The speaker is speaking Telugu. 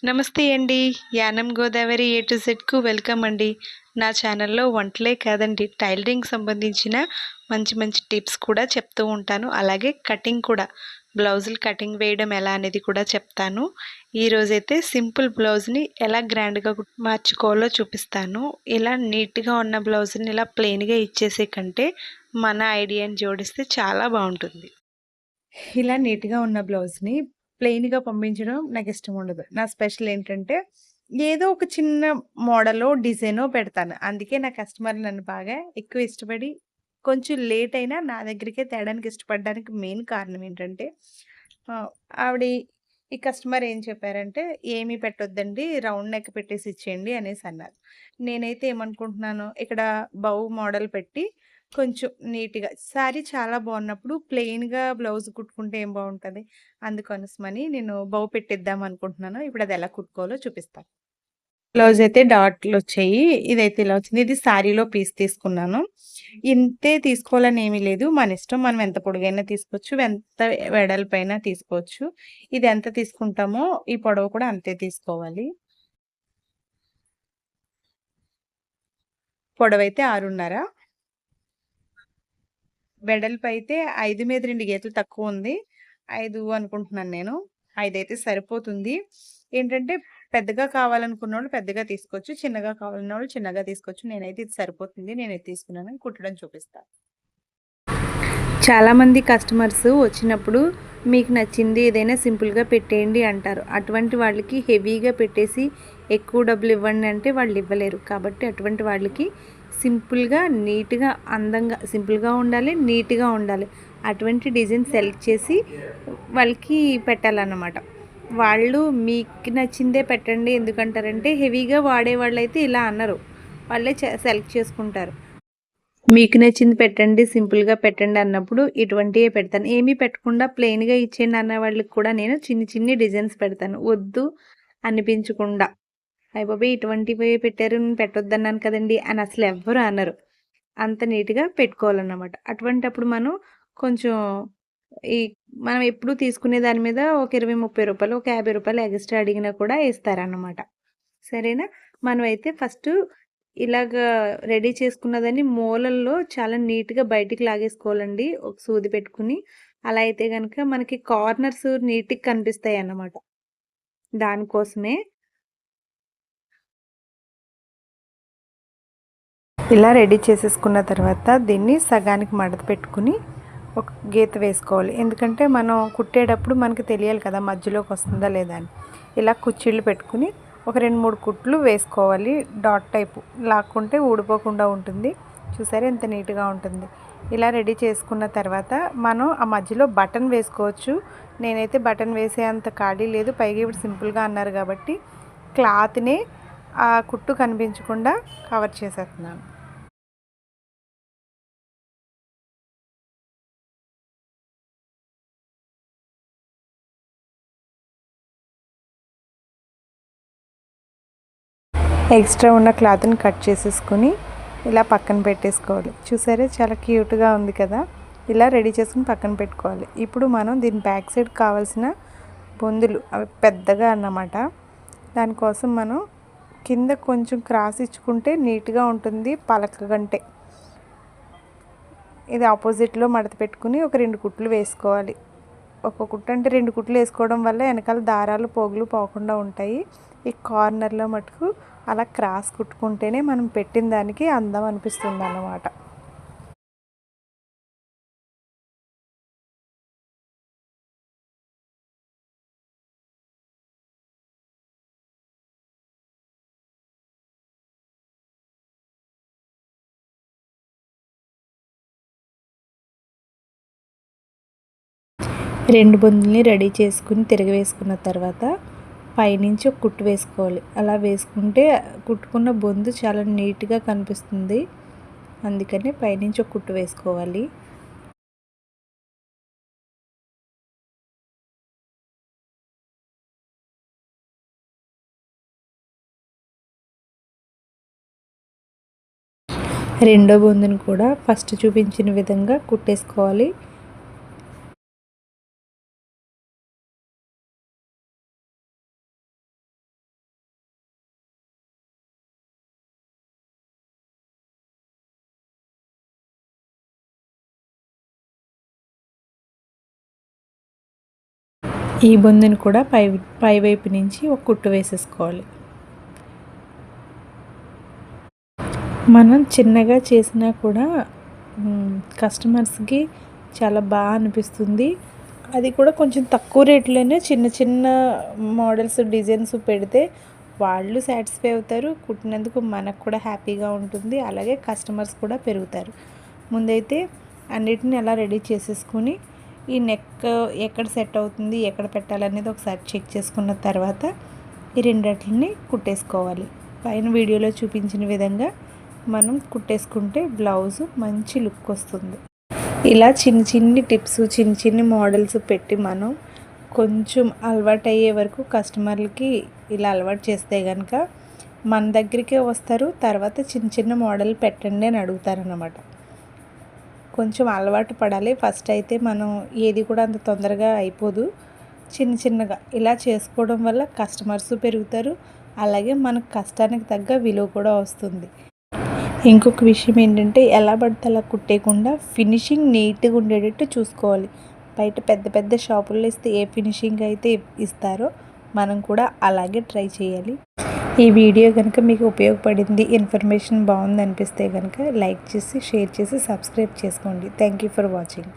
నమస్తే అండి. Yanam Godavari A to జెడ్‌కు welcome అండి. నా ఛానల్‌లో వంటలే కాదండి, టైలరింగ్‌కి సంబంధించిన మంచి మంచి టిప్స్ కూడా చెప్తూ ఉంటాను. అలాగే కటింగ్ కూడా, బ్లౌజులు కటింగ్ వేయడం ఎలా అనేది కూడా చెప్తాను. ఈరోజైతే సింపుల్ బ్లౌజ్‌ని ఎలా గ్రాండ్‌గా మార్చుకోవాలో చూపిస్తాను. ఇలా నీట్‌గా ఉన్న బ్లౌజ్‌ని ఇలా ప్లెయిన్‌గా ఇచ్చేసే కంటే మన ఐడియాని జోడిస్తే చాలా బావుంటుంది. ఇలా నీట్‌గా ఉన్న బ్లౌజ్‌ని ప్లెయిన్‌గా పంపించడం నాకిష్టం ఉండదు. నా స్పెషల్ ఏంటంటే, ఏదో ఒక చిన్న మోడలో, డిజైనో పెడతాను. అందుకే నా కస్టమర్లు నన్ను బాగా ఎక్కువ ఇష్టపడి, కొంచెం లేట్ అయినా నా దగ్గరికే తేడానికి ఇష్టపడడానికి మెయిన్ కారణం ఏంటంటే, ఆహ్, ఆవిడ ఈ కస్టమర్ ఏం చెప్పారంటే, "ఏమీ పెట్టొద్దండి, రౌండ్ నెక్ పెట్టేసి ఇచ్చేయండి" అనేసన్నారు. నేనైతే ఏమనుకుంటున్నాను, ఇక్కడ బౌ మోడల్ పెట్టి కొంచెం నీట్‌గా శారీ చాలా బాగున్నప్పుడు ప్లెయిన్‌గా బ్లౌజ్ కుట్టుకుంటే ఏం బావుంటది. అందుకనసమని నేను బౌ పెట్టిద్దాం అనుకుంటున్నాను. ఇప్పుడు అది ఎలా కుట్టుకోవాలో చూపిస్తాను. బ్లౌజ్ అయితే డాట్‌లొచ్చాయి. ఇదైతే ఇలా వచ్చింది. ఇది శారీలో పీస్ తీసుకున్నాను. ఇంతే తీసుకోవాలని ఏమీ లేదు. మన ఇష్టం. మనం ఎంత పొడుగైనా తీసుకోవచ్చు. ఎంత వెడల్పైనా తీసుకోవచ్చు. ఇది ఎంత తీసుకుంటామో ఈ పొడవు కూడా అంతే తీసుకోవాలి. పొడవైతే 6:30, వెడల్పయితే 5 మీద 2 గీతలు తక్కువుంది. 5 అనుకుంటున్నాను నేను. 5 అయితే సరిపోతుంది. ఏంటంటే పెద్దగా కావాలనుకున్నోళ్ళు పెద్దగా తీసుకోవచ్చు. చిన్నగా కావాలన్నోళ్ళు చిన్నగా తీసుకోవచ్చు. నేనైతే ఇది సరిపోతుంది. నేను ఇది తీసుకున్నాను. కుట్టడం చూపిస్తా. చాలామంది కస్టమర్స్ వచ్చినప్పుడు మీకు నచ్చింది ఏదైనా సింపుల్‌గా పెట్టేయండి అంటారు. అటువంటి వాళ్ళకి హెవీగా పెట్టేసి ఎక్కువ డబ్బులు ఇవ్వండి అంటే వాళ్ళు ఇవ్వలేరు. కాబట్టి అటువంటి వాళ్ళకి సింపుల్‌గా, నీట్‌గా, అందంగా, సింపుల్‌గా ఉండాలి, నీట్‌గా ఉండాలి. అటువంటి డిజైన్ సెలెక్ట్ చేసి వాళ్ళకి పెట్టాలన్నమాట. వాళ్ళు మీకు నచ్చిందే పెట్టండి ఎందుకంటారంటే హెవీగా వాడేవాళ్ళైతే ఇలా అనరు. వాళ్ళే సెలెక్ట్ చేసుకుంటారు. మీకు నచ్చింది పెట్టండి, సింపుల్‌గా పెట్టండి అన్నప్పుడు ఇటువంటివే పెడతాను. ఏమీ పెట్టకుండా ప్లెయిన్‌గా ఇచ్చేయండి అన్న వాళ్ళకి కూడా నేను చిన్ని చిన్ని డిజైన్స్ పెడతాను. వద్దు అనిపించకుండా. అయ్య బాబోయ్! ఇటువంటివే పెట్టారు, నేను పెట్టొద్దన్నాను కదండీ అని అసలు ఎవ్వరు అనరు. అంత నీట్‌గా పెట్టుకోవాలన్నమాట. అటువంటప్పుడు మనం కొంచెం ఈ మనం ఎప్పుడు తీసుకునే దాని మీద ఒక రూ. 20, 30, ఒక రూ. 50 ఎక్స్‌ట్రా అడిగినా కూడా ఇస్తారన్నమాట. సరేనా? మనమైతే ఫస్టు ఇలాగా రెడీ చేసుకున్నదాన్ని మూలల్లో చాలా నీట్‌గా బయటికి లాగేసుకోవాలండి. ఒక సూది పెట్టుకుని. అలా అయితే గనక మనకి కార్నర్స్ నీట్‌గా కనిపిస్తాయన్నమాట. దానికోసమే ఇలా రెడీ చేసేసుకున్న తర్వాత దీన్ని సగానికి మడత పెట్టుకుని ఒక గీత వేసుకోవాలి. ఎందుకంటే మనం కుట్టేటప్పుడు మనకి తెలియాలి కదా మధ్యలోకి వస్తుందా లేదా అని. ఇలా కుచ్చిళ్ళు పెట్టుకుని ఒక 2, 3 కుట్లు వేసుకోవాలి. డాట్ టైపు లాక్కుంటే ఊడిపోకుండా ఉంటుంది. చూసారా ఎంత నీట్‌గా ఉంటుంది. ఇలా రెడీ చేసుకున్న తర్వాత మనం ఆ మధ్యలో బటన్ వేసుకోవచ్చు. నేనైతే బటన్ వేసే అంత ఖాళీ లేదు. పైగా ఇప్పుడు సింపుల్‌గా అన్నారు కాబట్టి క్లాత్‌ని ఆ కుట్టు కనిపించకుండా కవర్ చేసేస్తున్నాను. ఎక్స్ట్రా ఉన్న క్లాత్ని కట్ చేసేసుకుని ఇలా పక్కన పెట్టేసుకోవాలి. చూసారా చాలా క్యూట్గా ఉంది కదా. ఇలా రెడీ చేసుకుని పక్కన పెట్టుకోవాలి. ఇప్పుడు మనం దీని బ్యాక్ సైడ్ కావాల్సిన బొందులు అవి పెద్దగా అన్నమాట. దానికోసం మనం కింద కొంచెం క్రాస్ ఇచ్చుకుంటే నీట్గా ఉంటుంది పలక కంటే. ఇది ఆపోజిట్లో మడత పెట్టుకుని ఒక 2 కుట్లు వేసుకోవాలి. ఒక కుట్టు అంటే 2 కుట్లు వేసుకోవడం వల్ల వెనకాల దారాలు పోగులు పోకుండా ఉంటాయి. ఈ కార్నర్లో మటుకు అలా క్రాస్ కుట్టుకుంటేనే మనం పెట్టిన దానికి అందం అనిపిస్తుంది అన్నమాట. రెండు బొందుల్ని రెడీ చేసుకుని తిరగవేసుకున్న తర్వాత పైనుంచి ఒక కుట్టు వేసుకోవాలి. అలా వేసుకుంటే కుట్టుకున్న బొందు చాలా నీట్‌గా కనిపిస్తుంది. అందుకని పైనుంచి ఒక కుట్టు వేసుకోవాలి. రెండో బొందును కూడా ఫస్ట్ చూపించిన విధంగా కుట్టేసుకోవాలి. ఈ బొందుని కూడా పై వైపు నుంచి ఒక కుట్టు వేసేసుకోవాలి. మనం చిన్నగా చేసినా కూడా కస్టమర్స్కి చాలా బాగా అనిపిస్తుంది. అది కూడా కొంచెం తక్కువ రేట్లోనే చిన్న చిన్న మోడల్స్ డిజైన్స్ పెడితే వాళ్ళు సాటిస్ఫై అవుతారు. కుట్టినందుకు మనకు కూడా హ్యాపీగా ఉంటుంది. అలాగే కస్టమర్స్ కూడా పెరుగుతారు. ముందైతే అన్నిటిని అలా రెడీ చేసేసుకుని ఈ నెక్ ఎక్కడ సెట్ అవుతుంది, ఎక్కడ పెట్టాలనేది ఒకసారి చెక్ చేసుకున్న తర్వాత ఈ రెండిటిని కుట్టేసుకోవాలి. పైన వీడియోలో చూపించిన విధంగా మనం కుట్టేసుకుంటే బ్లౌజు మంచి లుక్ వస్తుంది. ఇలా చిన్ని టిప్స్, చిన్ని మోడల్స్ పెట్టి మనం కొంచెం అలవాటు అయ్యే వరకు కస్టమర్లకి ఇలా అలవాటు చేస్తే కనుక మన దగ్గరికే వస్తారు. తర్వాత చిన్న మోడల్ పెట్టండి అని అడుగుతారన్నమాట. కొంచెం అలవాటు పడాలి. ఫస్ట్ అయితే మనం ఏది కూడా అంత తొందరగా అయిపోదు. చిన్నగా ఇలా చేసుకోవడం వల్ల కస్టమర్స్ పెరుగుతారు. అలాగే మన కష్టానికి తగ్గ విలువ కూడా వస్తుంది. ఇంకొక విషయం ఏంటంటే ఎలా పడితే అలా కుట్టేయకుండా ఫినిషింగ్ నీట్గా ఉండేటట్టు చూసుకోవాలి. బయట పెద్ద షాపుల్లో ఇస్తే ఏ ఫినిషింగ్ అయితే ఇస్తారో మనం కూడా అలాగే ట్రై చేయాలి. ఈ వీడియో కనుక మీకు ఉపయోగపడింది, ఇన్ఫర్మేషన్ బాగుంది అనిపిస్తే కనుక లైక్ చేసి, షేర్ చేసి, సబ్స్క్రైబ్ చేసుకోండి. Thank you for watching.